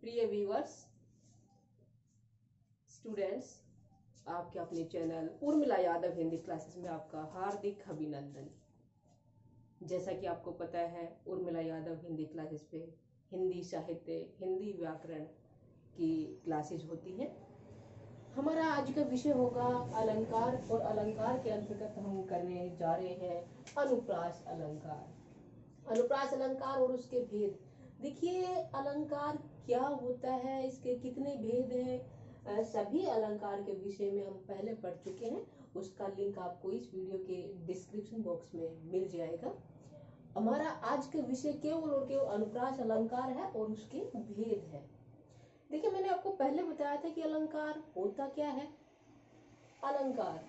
प्रिय viewers, students, आपके अपने चैनल उर्मिला यादव हिंदी क्लासेस में आपका हार्दिक अभिनंदन। जैसा कि आपको पता है, उर्मिला यादव हिंदी क्लासेस पे हिंदी साहित्य, हिंदी व्याकरण की क्लासेस होती हैं। हमारा आज का विषय होगा अलंकार, और अलंकार के अंतर्गत हम करने जा रहे हैं अनुप्रास अलंकार। अनुप्रास अलंकार और उसके भेद। देखिए, अलंकार क्या होता है, इसके कितने भेद हैं, सभी अलंकार के विषय में हम पहले पढ़ चुके हैं। उसका लिंक आपको इस वीडियो के डिस्क्रिप्शन बॉक्स में मिल जाएगा। हमारा आज का विषय केवल और केवल अनुप्रास अलंकार है और उसके भेद है। देखिए, मैंने आपको पहले बताया था कि अलंकार होता क्या है। अलंकार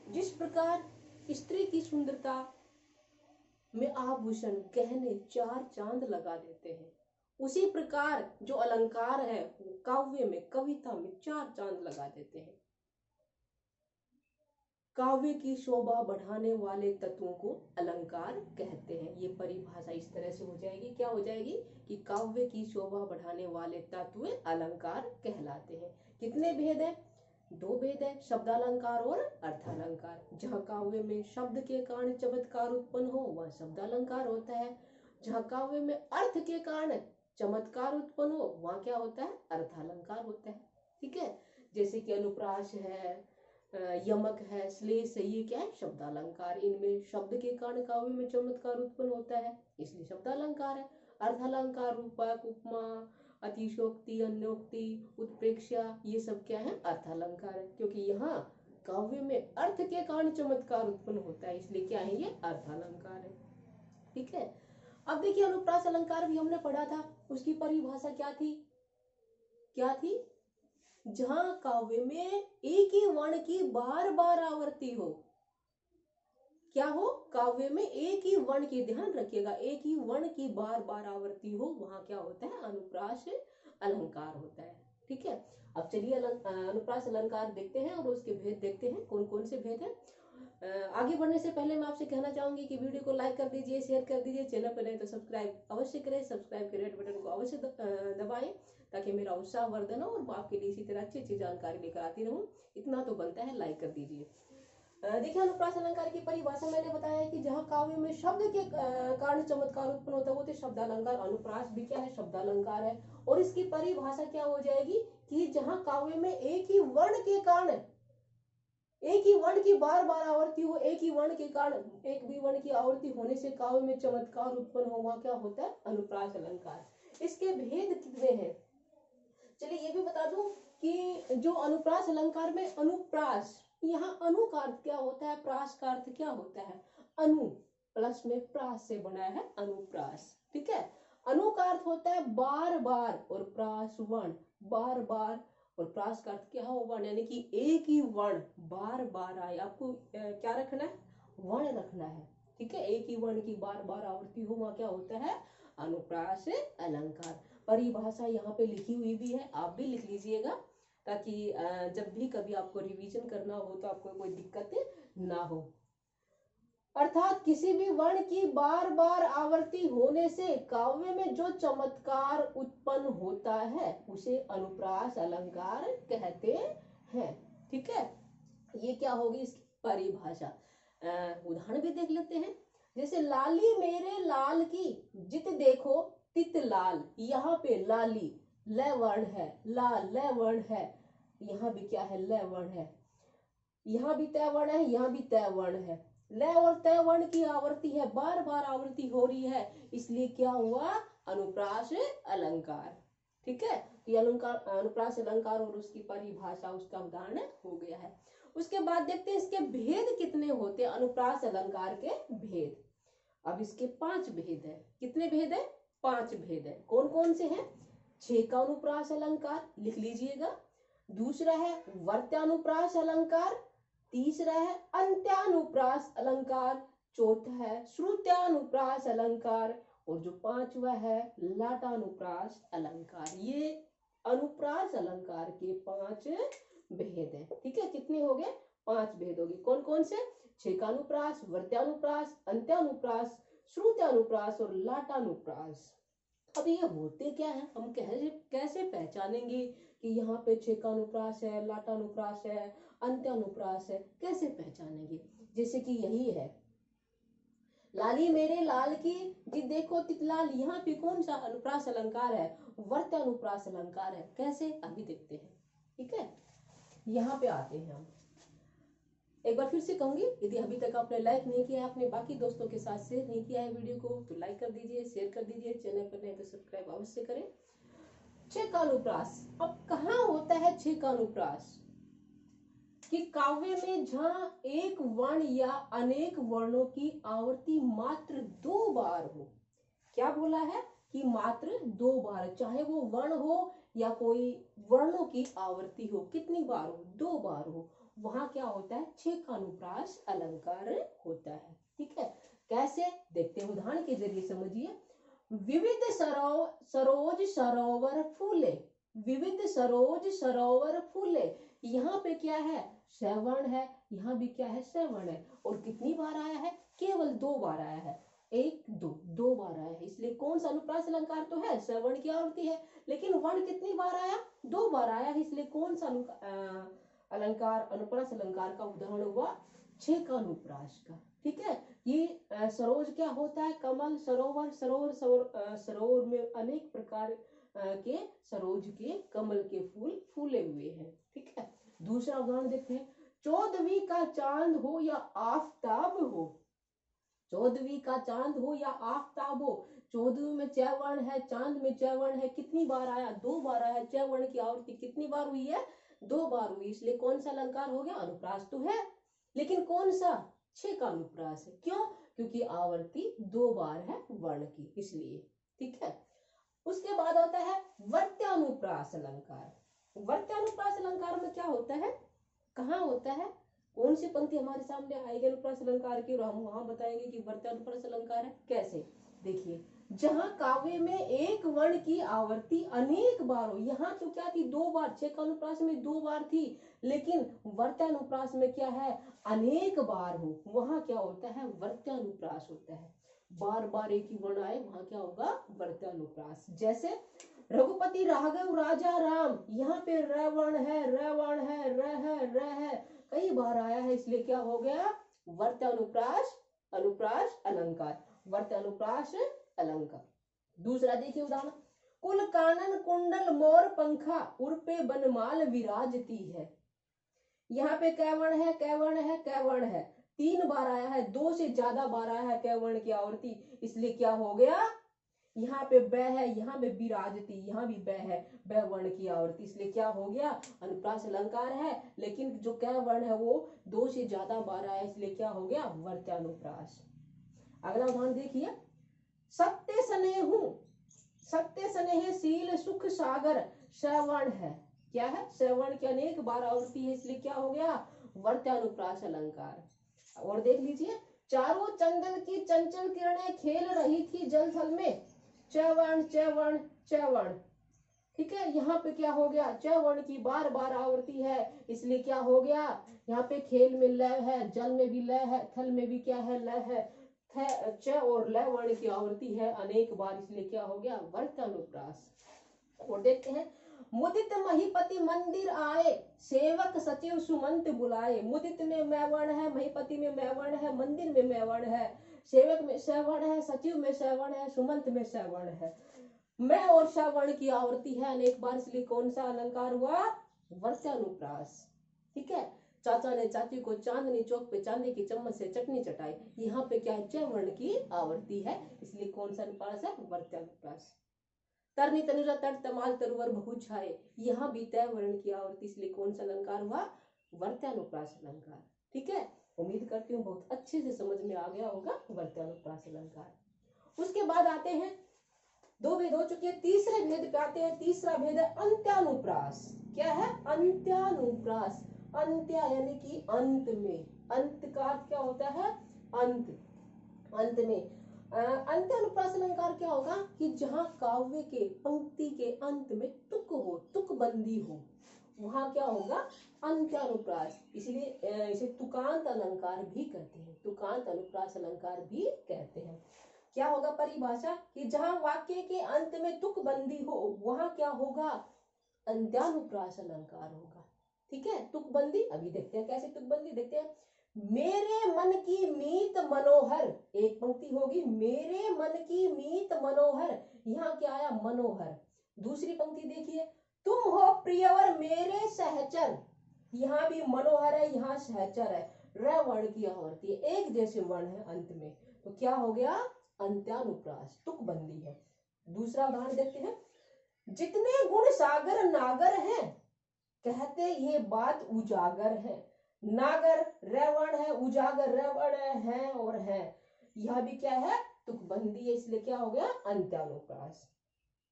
जिस प्रकार स्त्री की सुंदरता में आभूषण, गहने चार चांद लगा देते हैं, उसी प्रकार जो अलंकार है वो काव्य में, कविता में चार चांद लगा देते हैं। काव्य की शोभा बढ़ाने वाले तत्वों को अलंकार कहते हैं। ये परिभाषा इस तरह से हो जाएगी, क्या हो जाएगी कि काव्य की शोभा बढ़ाने वाले तत्व अलंकार कहलाते हैं। कितने भेद है? दो भेद है, शब्दालंकार और अर्थालंकार। जहाँ काव्य में शब्द के कारण चमत्कार उत्पन्न हो वह शब्दालंकार होता है। जहाँ काव्य में अर्थ के कारण चमत्कार उत्पन्न हो वहाँ क्या होता है? अर्थालंकार होता है। ठीक है, जैसे कि अनुप्रास है, यमक है, श्लेष है, ये क्या है? शब्दालंकार। इनमें शब्द के कारण काव्य में चमत्कार उत्पन्न होता है, इसलिए शब्दालंकार है। अर्थालंकार रूपक, उपमा, अतिशोक्ति, अन्योक्ति, उत्प्रेक्षा, ये सब क्या है? अर्थालंकार है। क्योंकि यहाँ काव्य में अर्थ के कारण चमत्कार उत्पन्न होता है, इसलिए क्या है? ये अर्थालंकार है। ठीक है, अब देखिए, अनुप्रास अलंकार भी हमने पढ़ा था। उसकी परिभाषा क्या थी? क्या थी? जहां काव्य में एक ही वर्ण की बार बार आवृत्ति हो। क्या हो? काव्य में एक ही वर्ण की, ध्यान रखिएगा, एक ही वर्ण की बार बार आवृत्ति हो, वहां क्या होता है? अनुप्रास अलंकार होता है। ठीक है, अब चलिए अनुप्रास अलंकार देखते हैं और उसके भेद देखते हैं, कौन कौन से भेद हैं। आगे बढ़ने से पहले मैं आपसे कहना चाहूंगी कि वीडियो को लाइक कर दीजिए, शेयर कर दीजिए, चैनल पर नहीं तो सब्सक्राइब अवश्य करें। सब्सक्राइब के रेड बटन को अवश्य दबाएं ताकि मेरा उत्साह वर्धन हो और आपके लिए इसी तरह अच्छी अच्छी जानकारी लेकर आती रहूं। इतना तो बनता है, लाइक कर दीजिए। देखिए, अनुप्रास अलंकार की परिभाषा मैंने बताया कि जहाँ काव्य में शब्द के कारण चमत्कार उत्पन्न होता है वो तो शब्दालंकार। अनुप्रास भी क्या है? शब्दालंकार है। और इसकी परिभाषा क्या हो जाएगी कि जहाँ काव्य में एक ही वर्ण के कारण, एक ही वर्ण की बार बार आवृत्ति हो, एक ही वर्ण के कारण, एक भी वर्ण की आवृत्ति होने से काव्य में चमत्कार उत्पन्न हो, वहां क्या होता है? अनुप्रास अलंकार। इसके भेद कितने हैं? चलिए ये भी बता दूं कि जो अनुप्रास अलंकार में अनुप्रास, यहाँ अनु का अर्थ क्या होता है, प्रास का अर्थ क्या होता है? अनु प्लस में प्रास से बना है अनुप्रास। ठीक है, अनु का अर्थ होता है बार बार, और प्रास वर्ण, बार बार, और प्रास का अर्थ क्या हो? वर्ण, यानी कि एक ही वर्ण बार बार आए। आपको क्या रखना है? वर्ण रखना है। ठीक है, एक ही वर्ण की बार बार आवृत्ति हो, वहां क्या होता है? अनुप्रास अलंकार। परिभाषा यहाँ पे लिखी हुई भी है, आप भी लिख लीजिएगा ताकि जब भी कभी आपको रिवीजन करना हो तो आपको कोई दिक्कत ना हो। अर्थात किसी भी वर्ण की बार बार आवृत्ति होने से काव्य में जो चमत्कार उत्पन्न होता है उसे अनुप्रास अलंकार कहते हैं। ठीक है, ये क्या होगी इसकी परिभाषा। उदाहरण भी देख लेते हैं। जैसे लाली मेरे लाल की जित देखो तित लाल। यहाँ पे लाली ल वर्ण है, लाल ल वर्ण है, यहाँ भी क्या है? ल वर्ण है। यहाँ भी तय वर्ण है, यहाँ भी तय वर्ण है। ल और तय वर्ण की आवृत्ति है, बार बार आवृत्ति हो रही है, इसलिए क्या हुआ? अनुप्रास अलंकार। ठीक है, ये अलंकार, अनुप्रास अलंकार और उसकी परिभाषा, उसका उदाहरण हो गया है। उसके बाद देखते हैं इसके भेद कितने होते हैं। अनुप्रास अलंकार के भेद, अब इसके 5 भेद है। कितने भेद है? 5 भेद है। कौन कौन से हैं? छेका अनुप्रास अलंकार, लिख लीजिएगा। दूसरा है वर्त्यानुप्रास अलंकार। तीसरा है अंत्यानुप्रास अलंकार। चौथा है श्रुत्यानुप्रास अलंकार, और जो 5वां है लाटानुप्रास अलंकार। ये अनुप्रास अलंकार के 5 भेद हैं। ठीक है, कितने हो गए? 5 भेद हो गए। कौन कौन से? छेकानुप्रास, वर्त्यानुप्रास, अंत्यानुप्रास, श्रुत्यानुप्रास और लाटानुप्रास। अब ये होते क्या है, हम कैसे कैसे पहचानेंगे कि यहाँ पे छेकानुप्रास है, लाटानुप्रास है, अंत्यानुप्रास है, कैसे पहचानेंगे? जैसे कि यही है, लाली मेरे लाल की जी देखो तितलाल, यहाँ पे कौन सा अनुप्रास अलंकार है? वर्त्यानुप्रास अलंकार है। कैसे, अभी देखते हैं। ठीक है, यहाँ पे आते हैं हम। एक बार फिर से कहूंगी, यदि अभी तक आपने लाइक नहीं किया, आपने बाकी दोस्तों के साथ शेयर नहीं किया है वीडियो को, तो लाइक कर दीजिए, शेयर कर दीजिए, चैनल पर नए तो सब्सक्राइब अवश्य करें। छेकानुप्रास, अब कहाँ होता है छेकानुप्रास? कि काव्य में जहां एक वर्ण या अनेक वर्णों की आवर्ती मात्र 2 बार हो। क्या बोला है? कि मात्र 2 बार, चाहे वो वर्ण हो या कोई वर्णों की आवर्ती हो, कितनी बार हो? 2 बार हो, वहां क्या होता है? छेकानुप्रास अलंकार होता है। ठीक है, कैसे देखते हैं, उदाहरण के जरिए समझिए। विविध सरोज सरोवर फूले, विविध सरोज सरोवर फूले, यहाँ पे क्या है? श्रवण है, यहाँ भी क्या है? श्रवण है। और कितनी बार आया है? केवल 2 बार आया है, 1 2, 2 बार आया है। इसलिए कौन सा अनुप्रास अलंकार तो है, श्रवण की आवृत्ति है, लेकिन वर्ण कितनी बार आया? 2 बार आया है। इसलिए कौन सा अलंकार, अनुप्रास अलंकार का उदाहरण हुआ? छेकानुप्रास का। ठीक है, ये सरोज क्या होता है? कमल, सरोवर, सरोवर में अनेक प्रकार के सरोज के, कमल के फूल फूले हुए हैं। ठीक है, दूसरा उदाहरण देखते हैं। 14वीं का चांद हो या आफताब हो, 14वीं का चांद हो या आफताब हो, 14वीं में चैवर्ण है, चांद में चैवर्ण है, कितनी बार आया? 2 बार आया। चैवर्ण की आवृत्ति कितनी बार हुई है? 2 बार हुई। इसलिए कौन सा अलंकार हो गया? अनुप्रास तो है, लेकिन कौन सा? छेकानुप्रास है। क्यों? क्योंकि आवर्ती 2 बार है वर्ण की, इसलिए। ठीक है, उसके बाद होता है वर्त्यानुप्रास अलंकार। वर्त्यानुप्रास अलंकार में क्या होता है, कहाँ होता है, कौन सी पंक्ति हमारे सामने आएगी अनुप्रास अलंकार की, और हम वहां बताएंगे कि वर्त्यानुप्रास अलंकार है। कैसे, देखिए, जहां काव्य में एक वर्ण की आवर्ती अनेक बार हो, यहाँ तो क्या थी? 2 बार, छेकानुप्रास में 2 बार थी, लेकिन वर्त्यानुप्रास में क्या है? अनेक बार हो, वहां क्या होता है? वर्त्यानुप्रास होता है। बार बार एक ही वर्ण आए, वहां क्या होगा? वर्त्यानुप्रास। जैसे रघुपति राघव राजा राम, यहाँ पे रवण है, रवण है, र है, र है, कई बार आया है, इसलिए क्या हो गया? वर्त्यानुप्रास, अनुप्रास अलंकार, वर्त्यानुप्रास अलंकार। दूसरा देखिए उदाहरण, कुल कानन कुंडल मोर पंखा, उर्पे बनमाल विराजती है। यहाँ पे कैवर्ण है, कैवर्ण है, कैवर्ण है, 3 बार आया है, 2 से ज्यादा बार आया है कैवर्ण की आवर्ती, इसलिए क्या हो गया? यहाँ पे ब है, यहाँ पे विराजती, यहाँ भी ब है, ब वर्ण की आवर्ती, इसलिए क्या हो गया? अनुप्रास अलंकार है, लेकिन जो कै वर्ण है वो 2 से ज्यादा बार आया, इसलिए क्या हो गया? वर्त्यानुप्रास। अगला उदाहरण देखिए, सत्य स्नेहु, सत्य स्नेह शील सुख सागर, श्रवण है, क्या है? श्रवण की अनेक बार आवृत्ति है, इसलिए क्या हो गया? वर्त्यानुप्रास अलंकार। और देख लीजिए, चारों चंदन की चंचल किरणें खेल रही थी जल थल में, चैवर्ण, चैवर्ण, चैवर्ण। ठीक है, यहाँ पे क्या हो गया? चैवर्ण की बार बार आवृत्ति है, इसलिए क्या हो गया? यहाँ पे खेल में लय है, जल में भी लय है, थल में भी क्या है? लय है। च और लय वर्ण की आवृत्ति है अनेक बार, इसलिए क्या हो गया? वर्त्यानुप्रास। और देखते हैं, मुदित महीपति मंदिर आए, सेवक सचिव सुमंत बुलाए। मुदित में मैवर्ण है, महीपति में मैवर्ण है, मंदिर में मैवर्ण है, सेवक में सवर्ण है, सचिव में सवर्ण है, सुमंत में सवर्ण है। मैं और सवर्ण की आवृत्ति है अनेक बार, इसलिए कौन सा अलंकार हुआ? वर्त्यानुप्रास। ठीक है, चाचा ने चाची को चांदनी चौक पे चांदी की चम्मच से चटनी चटाई, यहाँ पे क्या है? चैवर्ण की आवृत्ति है, इसलिए कौन सा अनुप्रास है? वर्त्यानुप्रास। तरनी तनुजा तट तमाल तरुवर बहु छाए, यहाँ भी तय वर्ण की आवृत्ति, इसलिए कौन सा अलंकार हुआ? वर्त्यानुप्रास अलंकार। ठीक है, उम्मीद करती हूँ बहुत अच्छे से समझ में आ गया होगा वर्त्यानुप्रास अलंकार। उसके बाद आते हैं, 2 भेद हो चुके हैं, तीसरे भेद पे आते हैं। तीसरा भेद है अंत्यानुप्रास। क्या है? अंत्यानुप्रास। अंत्य यानी कि अंत में, अंत का अर्थ क्या होता है? अंत, अंत में। अंत्यानुप्रास अलंकार क्या होगा? कि जहां काव्य के पंक्ति के अंत में तुक हो, तुकबंदी हो, वहां क्या होगा? अंत्यानुप्रास। इसलिए इसे तुकांत अलंकार भी कहते हैं, तुकांत अनुप्रास अलंकार भी कहते हैं। क्या होगा परिभाषा, कि जहां वाक्य के अंत में तुकबंदी हो वहां क्या होगा, अंत्यानुप्रास अलंकार होगा। ठीक है, तुकबंदी अभी देखते हैं कैसे तुकबंदी, देखते हैं। मेरे मन की मीत मनोहर, एक पंक्ति होगी मेरे मन की मीत मनोहर, यहाँ क्या आया मनोहर। दूसरी पंक्ति देखिए, तुम हो प्रियवर मेरे सहचर, यहाँ भी मनोहर है, यहाँ सहचर है, र वर्ण की आवर्ती, एक जैसे वर्ण है अंत में, तो क्या हो गया अंत्यानुप्रास, तुकबंदी है। दूसरा उदाहरण देखते हैं, जितने गुण सागर नागर हैं, कहते ये बात उजागर है, नागर रेवण है, उजागर रेवण है और है, यह भी क्या है तुकबंदी है, इसलिए क्या हो गया अंत्यानुप्रास।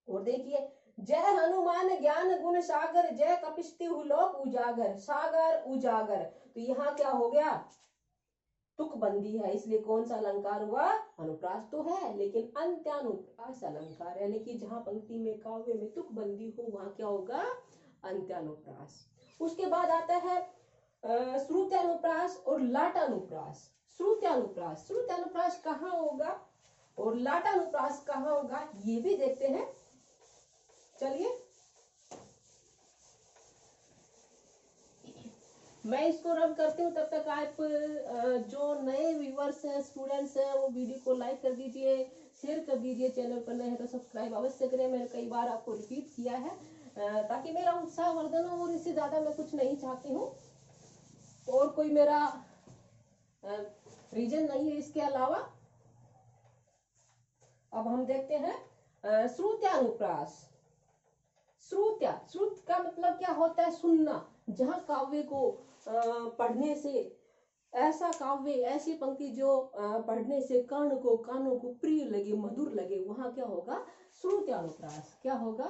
और देखिए, जय हनुमान ज्ञान गुण सागर, जय कपिस्तिहु लोक उजागर, सागर उजागर, तो यहाँ क्या हो गया तुकबंदी है, इसलिए कौन सा अलंकार हुआ, अनुप्रास तो है लेकिन अंत्यानुप्रास अलंकार है, लेकिन जहां पंक्ति में काव्य में तुकबंदी हो वहां क्या होगा अंत्यानुप्रास। उसके बाद आता है श्रुत्यानुप्रास और लाटानुप्रास। श्रुत्यानुप्रास, श्रुत्यानुप्रास कहाँ होगा और लाटानुप्रास कहाँ होगा, ये भी देखते हैं। चलिए मैं इसको रब करती हूँ, तब तक आप जो नए व्यूअर्स हैं, स्टूडेंट्स हैं, वो वीडियो को लाइक कर दीजिए, शेयर कर दीजिए, चैनल पर नए हैं तो सब्सक्राइब अवश्य करें। मैंने कई बार आपको रिपीट किया है ताकि मेरा उत्साह वर्धन हो, और इससे ज्यादा मैं कुछ नहीं चाहती हूँ, और कोई मेरा रीजन नहीं है इसके अलावा। अब हम देखते हैं श्रुत्यानुप्रास। श्रुत का मतलब क्या होता है, सुनना। जहां काव्य को पढ़ने से, ऐसा काव्य ऐसी पंक्ति जो पढ़ने से कानों को प्रिय लगे, मधुर लगे, वहां क्या होगा श्रुत्यानुप्रास, क्या होगा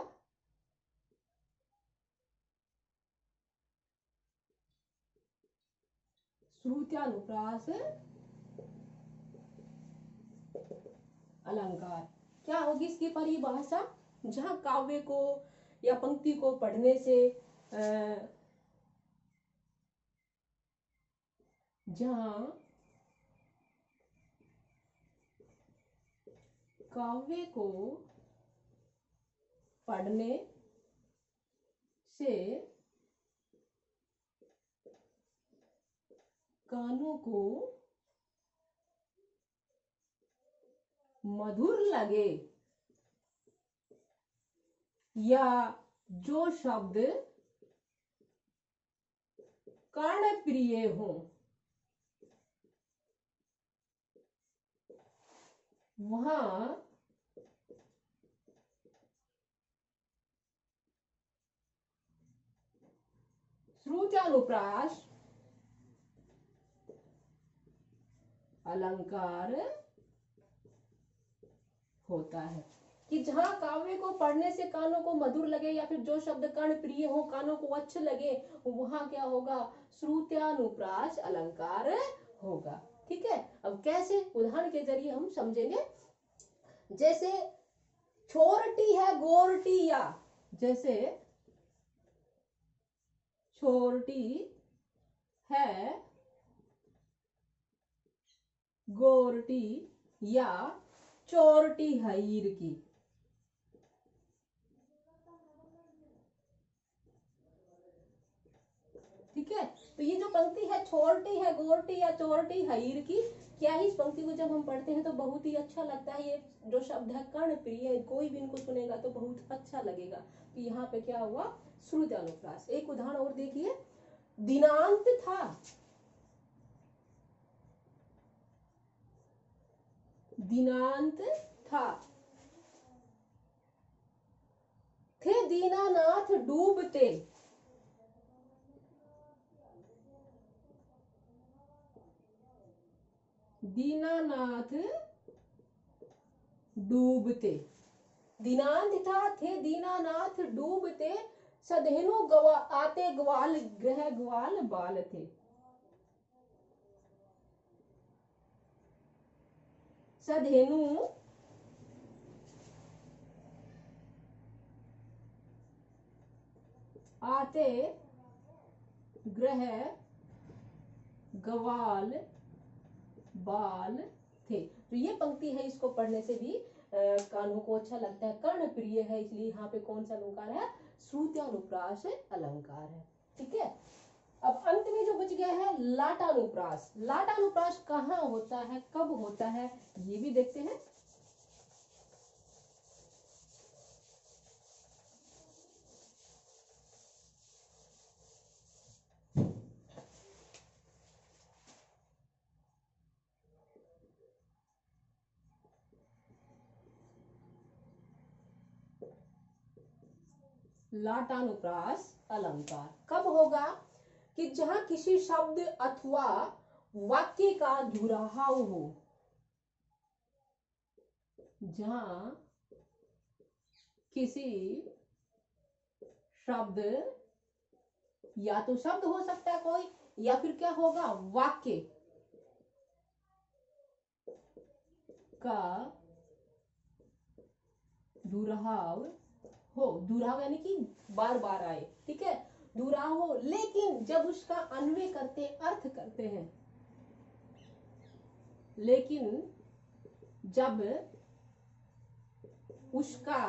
श्रुत्यानुप्रास अलंकार। क्या होगी इसकी परिभाषा, जहां काव्य को या पंक्ति को पढ़ने से जहां काव्य को पढ़ने से कानों को मधुर लगे, या जो शब्द कर्ण प्रिय हो, वहां श्रुत्यानुप्रास अलंकार होता है। कि जहां काव्य को पढ़ने से कानों को मधुर लगे, या फिर जो शब्द कर्ण प्रिय हो, कानों को अच्छे लगे, वहां क्या होगा श्रुत्यानुप्रास अलंकार होगा। ठीक है, अब कैसे उदाहरण के जरिए हम समझेंगे। जैसे छोरटी है गोरटी, या जैसे छोरटी है गोरटी, या चोरटी हईर की। ठीक है, तो ये जो पंक्ति है छोरटी है गोरटी या चोरटी हईर की, क्या है, इस पंक्ति को जब हम पढ़ते हैं तो बहुत ही अच्छा लगता है। ये जो शब्द है कर्ण प्रिय, कोई भी इनको सुनेगा तो बहुत अच्छा लगेगा। तो यहाँ पे क्या हुआ श्रुत्यानुप्रास। एक उदाहरण और देखिए, दिनांत था, दिनांत था, थे दीनानाथ डूबते, दीनानाथ डूबते, दिनांत था, थे दीनानाथ डूबते, सधेनु गवा आते ग्वाल ग्रह ग्वाल बाल थे। सधेनु आते ग्रह ग्वाल बाल थे। तो ये पंक्ति है, इसको पढ़ने से भी कान्हों को अच्छा लगता है, कर्ण प्रिय है, इसलिए यहाँ पे कौन सा अलंकार है, श्रुत्यानुप्रास अलंकार है। ठीक है, अब अंत में जो बच गया है लाटानुप्रास। लाटानुप्रास कहाँ होता है, कब होता है, ये भी देखते हैं। लाटानुप्रास अलंकार कब होगा कि जहां किसी शब्द अथवा वाक्य का दुराहाव हो, जहां किसी शब्द, या तो शब्द हो सकता है कोई, या फिर क्या होगा, वाक्य का दुराहाव हो, दुराव यानी कि बार बार आए, ठीक है, दुराव हो, लेकिन जब उसका अन्वय करते, अर्थ करते हैं, लेकिन जब उसका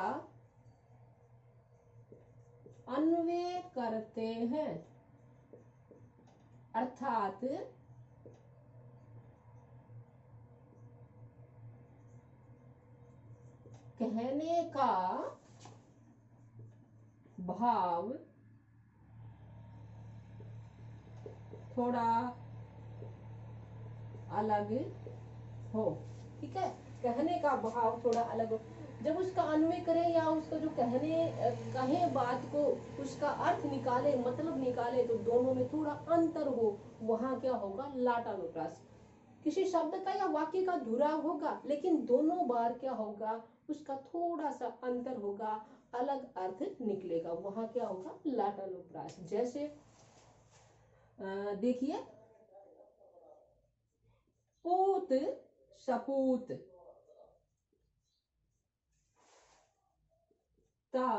अन्वय करते हैं, अर्थात कहने का भाव थोड़ा अलग हो, ठीक है, कहने का भाव थोड़ा अलग हो, जब उसका अन्वय करें या उसका जो कहे बात को, उसका अर्थ निकाले, मतलब निकाले, तो दोनों में थोड़ा अंतर हो, वहां क्या होगा, लाटानुप्रास। किसी शब्द का या वाक्य का दुराव होगा, लेकिन दोनों बार क्या होगा, उसका थोड़ा सा अंतर होगा, अलग अर्थ निकलेगा, वहां क्या होगा, लाटानुप्रास। जैसे देखिए, पूत सपूत, ता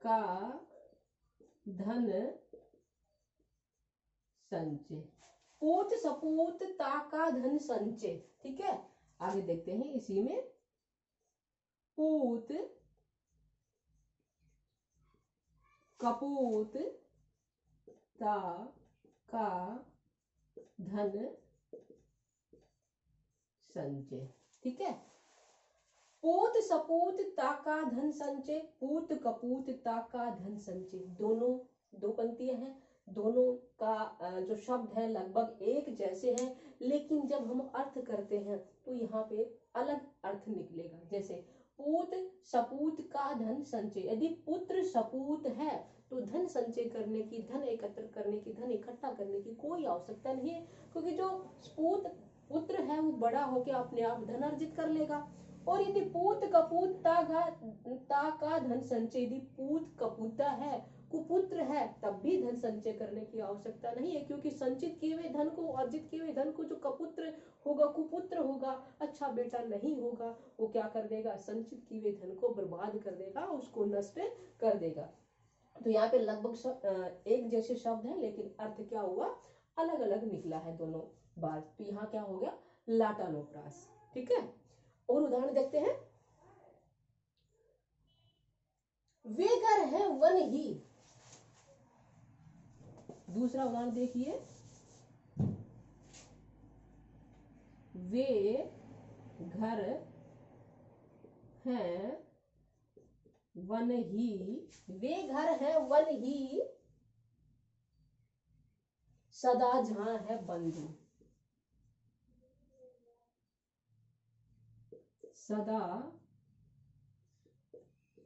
का धन संचय, पूत सपूत ता का धन संचय, ठीक है। आगे देखते हैं इसी में, पूत कपूत ता का धन संचय, ठीक है। पूत सपूत ता का धन संचय, पूत कपूत ता का धन संचय, दोनों दो पंक्तियां हैं, दोनों का जो शब्द है लगभग एक जैसे हैं, लेकिन जब हम अर्थ करते हैं तो यहाँ पे अलग अर्थ निकलेगा। जैसे पूत सपूत का धन संचय, यदि पुत्र सपूत है तो धन संचय करने की, धन एकत्र करने की, धन इकट्ठा करने की कोई आवश्यकता नहीं है, क्योंकि जो पूत पुत्र है वो बड़ा होकर अपने आप धन अर्जित कर लेगा। और यदि पूत कपूत ता का धन संचय, यदि पूत कपूता है, कुपुत्र है, तब भी धन संचय करने की आवश्यकता नहीं है, क्योंकि संचित किए हुए धन को, अर्जित किए हुए धन को जो कपुत्र होगा, कुपुत्र होगा, अच्छा बेटा नहीं होगा, वो क्या कर देगा, संचित किए हुए धन को बर्बाद कर देगा, उसको नष्ट कर देगा। तो यहाँ पे लगभग एक जैसे शब्द है, लेकिन अर्थ क्या हुआ, अलग अलग निकला है दोनों बार। तो यहाँ क्या हो गया, लाटानुप्रास, ठीक है। और उदाहरण देखते हैं, वे घर है वन ही, दूसरा उदाहरण देखिए, वे घर हैं वन ही, वे घर है वन ही, सदा जहां है बंधु, सदा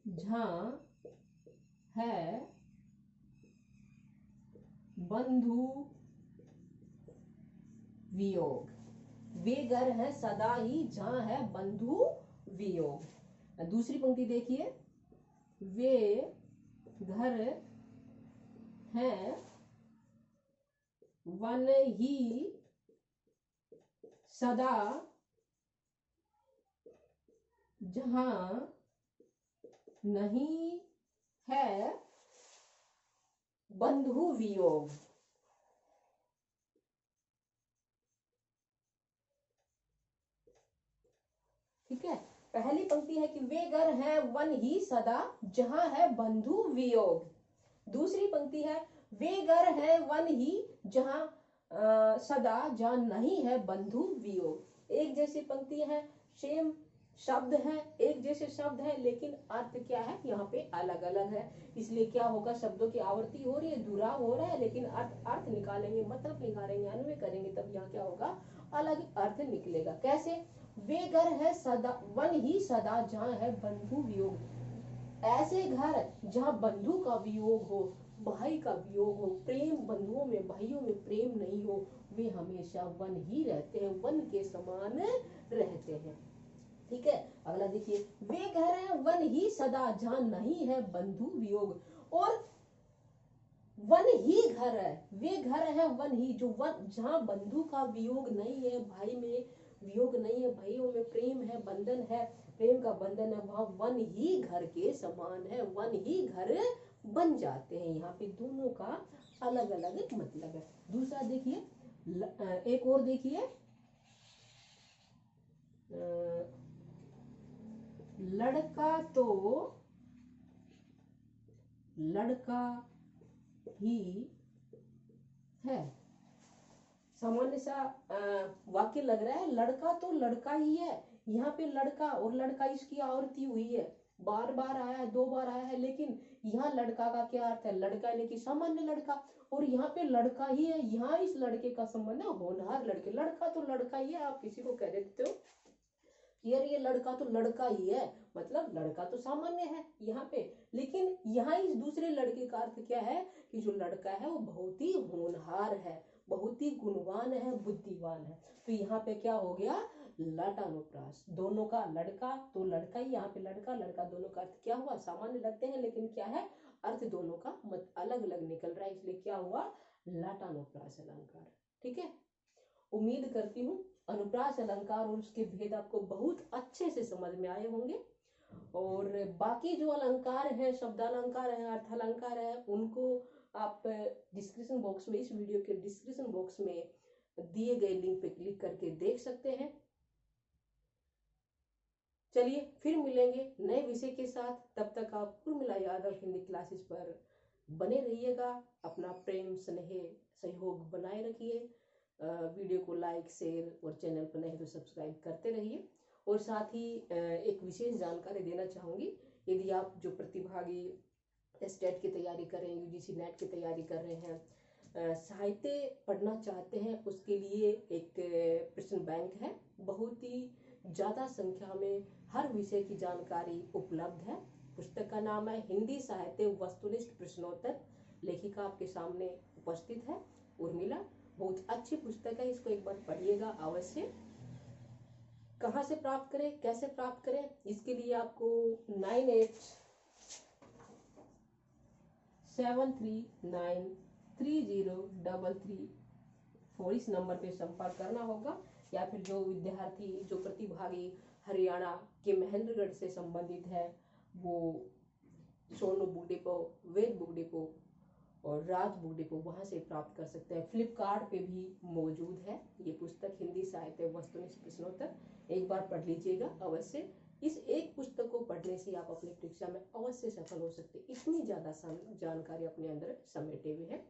जहां है बंधु वियोग, वे घर है सदा ही जहां है बंधु वियोग। दूसरी पंक्ति देखिए, वे घर हैं वन ही, सदा जहां नहीं है बंधु वियोग। ठीक है, पहली पंक्ति है कि वे घर हैं वन ही सदा जहां है बंधु वियोग। दूसरी पंक्ति है वे घर हैं वन ही जहां सदा जहां नहीं है बंधु वियोग। एक जैसी पंक्ति है, सेम शब्द है, एक जैसे शब्द है, लेकिन अर्थ क्या है यहाँ पे अलग अलग है। इसलिए क्या होगा, शब्दों की आवृत्ति हो रही है, दुहराव हो रहा है, लेकिन अर्थ निकालेंगे, मतलब निकालेंगे, अन्वय करेंगे, तब यहाँ क्या होगा, अलग अर्थ निकलेगा। कैसे, वे घर है सदा वन ही सदा जहाँ है बंधु वियोग। ऐसे घर जहाँ बंधु का वियोग हो, भाई का वियोग हो, प्रेम बंधुओं में भाइयों में प्रेम नहीं हो, वे हमेशा वन ही रहते हैं, वन के समान रहते हैं। ठीक है, अगला देखिए, वे घर हैं वन ही सदा जहां नहीं है बंधु वियोग। और वन ही घर है, वे घर है वन ही, जो वन जहां बंधु का वियोग नहीं है, भाई में वियोग नहीं है, भाइयों में प्रेम है, बंधन है, प्रेम का बंधन है, वहां वन ही घर के समान है, वन ही घर बन जाते हैं। यहाँ पे दोनों का अलग अलग मतलब है। दूसरा देखिए, एक और देखिए, लड़का तो लड़का ही है। सामान्य सा वाक्य लग रहा है, लड़का तो लड़का ही है। यहाँ पे लड़का और लड़का इसकी आवृत्ति हुई है, बार बार आया है, 2 बार आया है, लेकिन यहाँ लड़का का क्या अर्थ है, लड़का यानी कि सामान्य लड़का, और यहाँ पे लड़का ही है। यहाँ इस लड़के का संबंध है होनहार लड़के, लड़का तो लड़का ही है। आप किसी को कह देते हो यार ये लड़का तो लड़का ही है, मतलब लड़का तो सामान्य है यहाँ पे, लेकिन यहाँ इस दूसरे लड़के का अर्थ क्या है कि जो लड़का है वो बहुत ही होनहार है, बहुत ही गुणवान है, बुद्धिमान है। तो यहाँ पे क्या हो गया, लटानुप्रास, दोनों का, लड़का तो लड़का ही, यहाँ पे लड़का लड़का दोनों का अर्थ क्या हुआ, सामान्य लगते हैं, लेकिन क्या है, अर्थ दोनों का अलग अलग निकल रहा है, इसलिए क्या हुआ, लटानुप्रास अलंकार। ठीक है, उम्मीद करती हूँ अनुप्रास अलंकार और उसके भेद आपको बहुत अच्छे से समझ में आए होंगे। और बाकी जो अलंकार है, शब्दालंकार है, अर्थालंकार है, उनको आप डिस्क्रिप्शन बॉक्स में, इस वीडियो के डिस्क्रिप्शन बॉक्स में दिए गए लिंक पे क्लिक करके देख सकते हैं। चलिए फिर मिलेंगे नए विषय के साथ, तब तक आप उर्मिला यादव हिंदी क्लासेस पर बने रहिएगा, अपना प्रेम स्नेह सहयोग बनाए रखिए, वीडियो को लाइक शेयर और चैनल पर नहीं तो सब्सक्राइब करते रहिए। और साथ ही एक विशेष जानकारी देना चाहूँगी, यदि आप जो प्रतिभागी स्टेट की तैयारी कर रहे हैं, यूजीसी नेट की तैयारी कर रहे हैं, साहित्य पढ़ना चाहते हैं, उसके लिए एक प्रश्न बैंक है, बहुत ही ज़्यादा संख्या में हर विषय की जानकारी उपलब्ध है। पुस्तक का नाम है हिंदी साहित्य वस्तुनिष्ठ प्रश्नोत्तर, लेखिका आपके सामने उपस्थित है उर्मिला, बहुत अच्छी पुस्तक है, इसको एक बार पढ़िएगा अवश्य। कहाँ से प्राप्त करें, कैसे प्राप्त करें, इसके लिए आपको 9873930334 इस नंबर पे संपर्क करना होगा, या फिर जो विद्यार्थी, जो प्रतिभागी हरियाणा के महेंद्रगढ़ से संबंधित है, वो सोनू बुक डिपो, वेद बुक डिपो और राज बुक डिपो, वहां से प्राप्त कर सकते हैं। फ्लिपकार्ट पे भी मौजूद है ये पुस्तक हिंदी साहित्य वस्तुनिष्ठ प्रश्नोत्तर, एक बार पढ़ लीजिएगा अवश्य। इस एक पुस्तक को पढ़ने से आप अपनी परीक्षा में अवश्य सफल हो सकते, इतनी ज्यादा जानकारी अपने अंदर समेटे हुए है,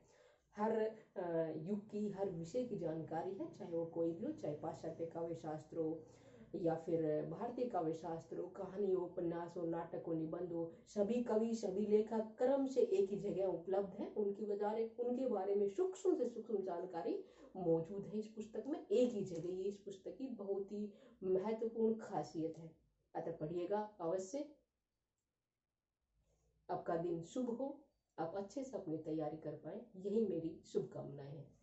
हर युग की, हर विषय की जानकारी है, चाहे वो कोई भी हो, चाहे पाश्चात्य काव्य शास्त्र हो या फिर भारतीय काव्य शास्त्र हो, कहानी हो, उपन्यास हो, नाटक हो, निबंध हो, सभी कवि, सभी लेखक क्रम से एक ही जगह उपलब्ध है, उनके बारे में सूक्ष्म से सूक्ष्म जानकारी मौजूद है इस पुस्तक में, एक ही जगह। ये इस पुस्तक की बहुत ही महत्वपूर्ण खासियत है, अतः पढ़िएगा अवश्य। आपका दिन शुभ हो, आप अच्छे से अपनी तैयारी कर पाए, यही मेरी शुभकामनाएं हैं।